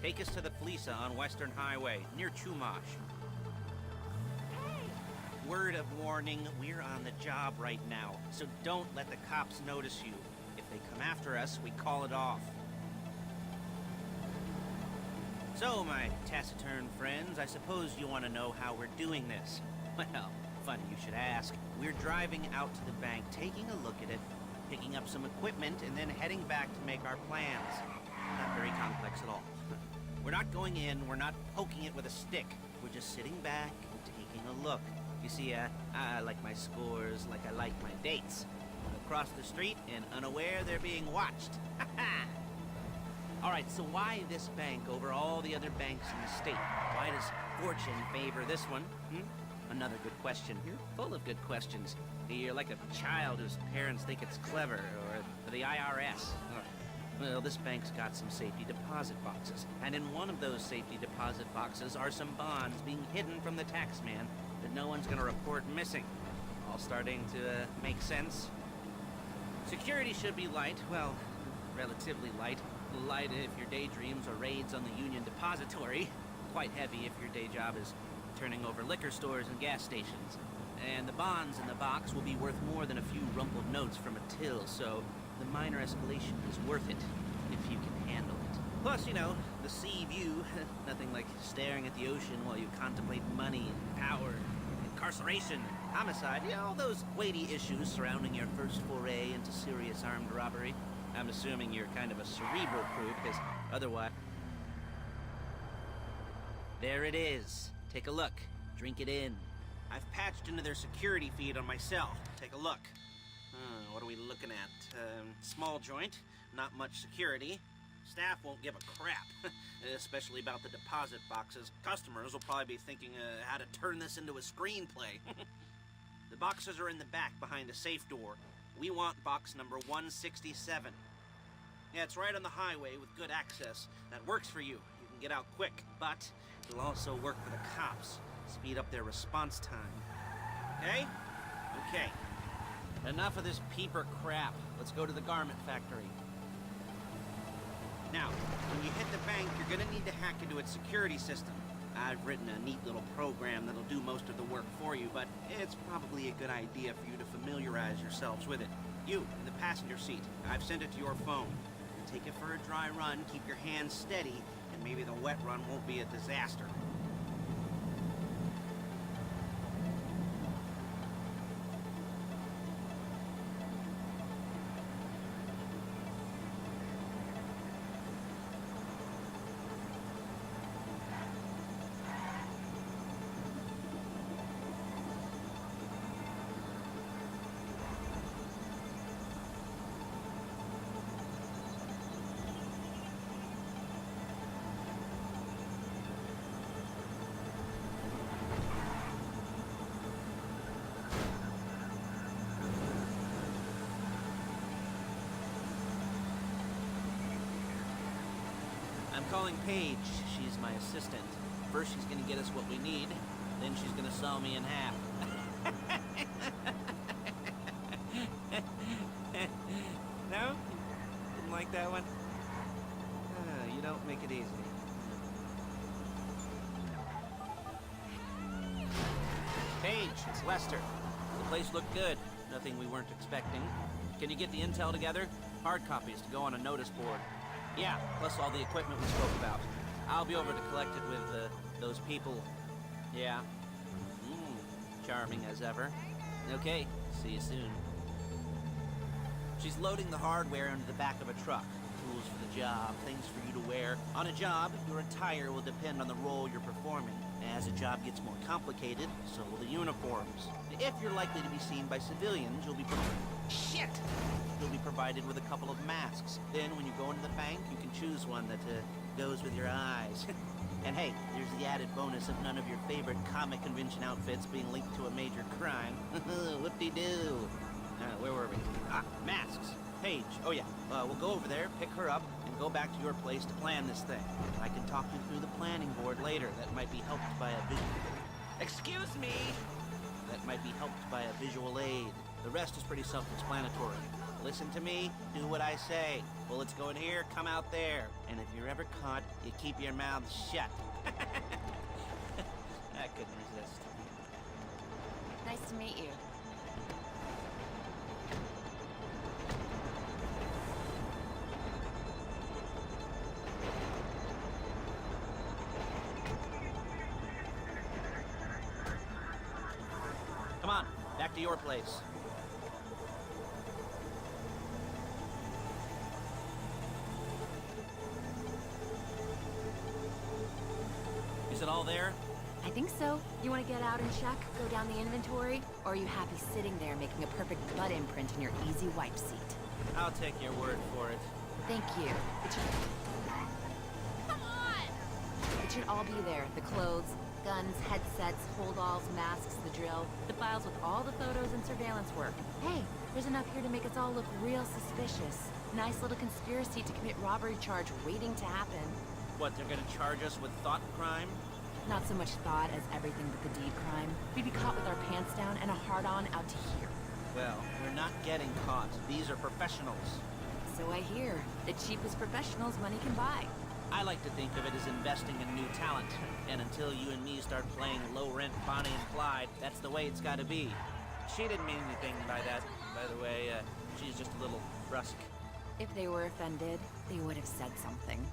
Take us to the Fleeca on Western Highway, near Chumash. Hey! Word of warning, we're on the job right now, so don't let the cops notice you. If they come after us, we call it off. So, my taciturn friends, I suppose you want to know how we're doing this. Well, funny you should ask. We're driving out to the bank, taking a look at it, picking up some equipment, and then heading back to make our plans. Not very complex at all. We're not going in, we're not poking it with a stick. We're just sitting back and taking a look. You see, I like my scores like I like my dates. Across the street and unaware they're being watched. Ha ha! Alright, so why this bank over all the other banks in the state? Why does fortune favor this one? Another good question. You're full of good questions. You're like a child whose parents think it's clever, or the IRS. Well, this bank's got some safety deposit boxes, and in one of those safety deposit boxes are some bonds being hidden from the tax man that no one's gonna report missing. All starting to make sense? Security should be light, well, relatively light. Light if your daydreams are raids on the Union Depository. Quite heavy if your day job is turning over liquor stores and gas stations. And the bonds in the box will be worth more than a few rumpled notes from a till, so the minor escalation is worth it, if you can handle it. Plus, you know, the sea view, nothing like staring at the ocean while you contemplate money and power, incarceration, homicide, all those weighty issues surrounding your first foray into serious armed robbery. I'm assuming you're kind of a cerebral crew, because otherwise... There it is. Take a look. Drink it in. I've patched into their security feed on my cell. Take a look. What are we looking at? Small joint, not much security. Staff won't give a crap, especially about the deposit boxes. Customers will probably be thinking how to turn this into a screenplay. The boxes are in the back behind a safe door. We want box number 167. Yeah, it's right on the highway with good access. That works for you. You can get out quick, but it'll also work for the cops. Speed up their response time. Okay? Okay. Enough of this peeper crap. Let's go to the garment factory. Now, when you hit the bank, you're gonna need to hack into its security system. I've written a neat little program that'll do most of the work for you, but it's probably a good idea for you to familiarize yourselves with it. You, in the passenger seat, I've sent it to your phone. Take it for a dry run, keep your hands steady, and maybe the wet run won't be a disaster. I'm calling Paige. She's my assistant. First she's gonna get us what we need, then she's gonna saw me in half. No? Didn't like that one? You don't make it easy. Paige, it's Lester. The place looked good. Nothing we weren't expecting. Can you get the intel together? Hard copies to go on a notice board. Yeah, plus all the equipment we spoke about. I'll be over to collect it with, those people. Yeah. Charming as ever. Okay, see you soon. She's loading the hardware into the back of a truck. Tools for the job, things for you to wear. On a job, your attire will depend on the role you're performing. As a job gets more complicated, so will the uniforms. If you're likely to be seen by civilians, you'll be Shit! You'll be provided with a couple of masks. Then, when you go into the bank, you can choose one that goes with your eyes. And hey, there's the added bonus of none of your favorite comic convention outfits being linked to a major crime. Whoop-de-doo. Where were we? Masks. Paige. Oh yeah, we'll go over there, pick her up, and go back to your place to plan this thing. I can talk you through the planning board later. That might be helped by a visual... Excuse me! That might be helped by a visual aid. The rest is pretty self-explanatory. Listen to me, do what I say. Bullets go in here, come out there. And if you're ever caught, you keep your mouth shut. I couldn't resist. Nice to meet you. Come on, back to your place. Is it all there? I think so. You want to get out and check, go down the inventory? Or are you happy sitting there making a perfect butt imprint in your easy wipe seat? I'll take your word for it. Thank you. Come on! It should all be there. The clothes, guns, headsets, holdalls, masks, the drill. The files with all the photos and surveillance work. Hey, there's enough here to make us all look real suspicious. Nice little conspiracy to commit robbery charge waiting to happen. What, they're gonna charge us with thought crime? Not so much thought as everything but the deed crime. We'd be caught with our pants down and a hard-on out to here. Well, we're not getting caught. These are professionals. So I hear. The cheapest professionals money can buy. I like to think of it as investing in new talent. And until you and me start playing low-rent Bonnie and Clyde, that's the way it's gotta be. She didn't mean anything by that, by the way. She's just a little brusque. If they were offended, they would have said something.